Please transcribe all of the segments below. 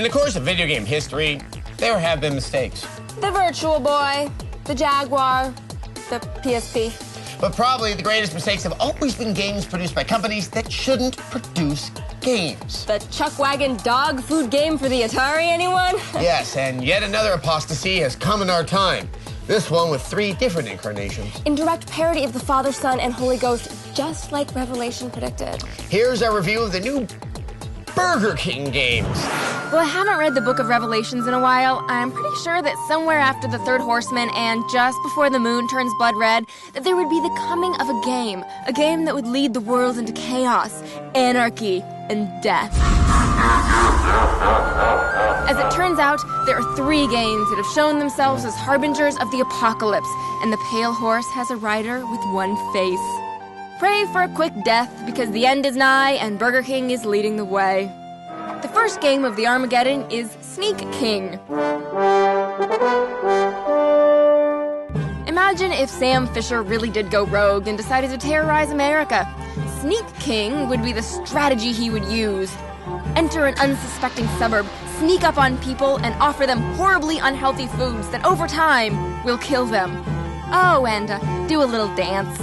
the course of video game history, there have been mistakes. The Virtual Boy, the Jaguar, the PSP. But probably the greatest mistakes have always been games produced by companies that shouldn't produce games. The Chuck Wagon dog food game for the Atari, anyone? Yes, and yet another apostasy has come in our time. This one with 3 different incarnations. In direct parody of the Father, Son, and Holy Ghost, just like Revelation predicted. Here's our review of the new Burger King games. Well, I haven't read the Book of Revelations in a while. I'm pretty sure that somewhere after the third horseman and just before the moon turns blood red, that there would be the coming of a game that would lead the world into chaos, anarchy, and death. As it turns out, there are 3 games that have shown themselves as harbingers of the apocalypse, and the pale horse has a rider with 1 face. Pray for a quick death, because the end is nigh and Burger King is leading the way. The first game of the Armageddon is Sneak King. Imagine if Sam Fisher really did go rogue and decided to terrorize America. Sneak King would be the strategy he would use. Enter an unsuspecting suburb, sneak up on people, and offer them horribly unhealthy foods that over time will kill them. Oh, and do a little dance.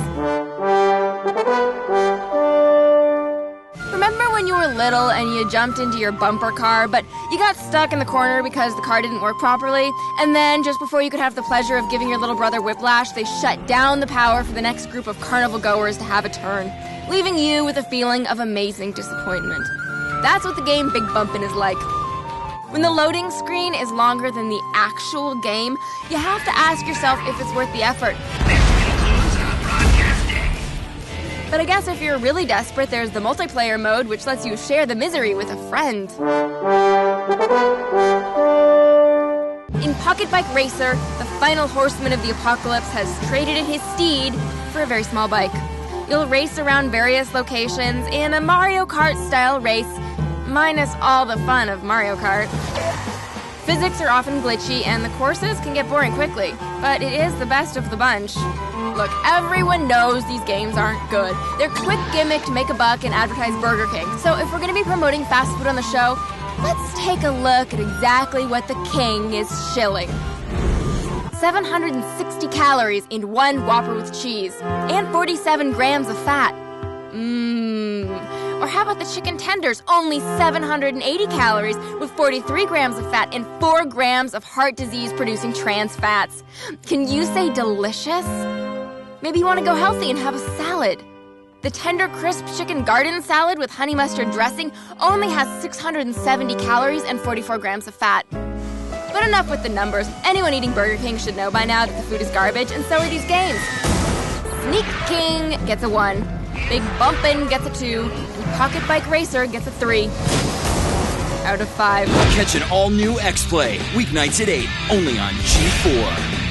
Remember when you were little and you jumped into your bumper car, but you got stuck in the corner because the car didn't work properly? And then, just before you could have the pleasure of giving your little brother whiplash, they shut down the power for the next group of carnival goers to have a turn, leaving you with a feeling of amazing disappointment. That's what the game Big Bumpin' is like. When the loading screen is longer than the actual game, you have to ask yourself if it's worth the effort. But I guess if you're really desperate, there's the multiplayer mode, which lets you share the misery with a friend. In Pocket Bike Racer, the final horseman of the apocalypse has traded in his steed for a very small bike. You'll race around various locations in a Mario Kart-style race, minus all the fun of Mario Kart. Physics are often glitchy, and the courses can get boring quickly, but it is the best of the bunch. Look, everyone knows these games aren't good. They're quick gimmick to make a buck and advertise Burger King. So if we're going to be promoting fast food on the show, let's take a look at exactly what the king is shilling. 760 calories in 1 Whopper with cheese, and 47 grams of fat. Or how about the chicken tenders? Only 780 calories with 43 grams of fat and 4 grams of heart disease-producing trans fats. Can you say delicious? Maybe you want to go healthy and have a salad. The tender, crisp chicken garden salad with honey mustard dressing only has 670 calories and 44 grams of fat. But enough with the numbers. Anyone eating Burger King should know by now that the food is garbage, and so are these games. Sneak King gets a 1. Big Bumpin' gets a 2, and Pocket Bike Racer gets a 3 out of 5. Catch an all-new X-Play, weeknights at 8, only on G4.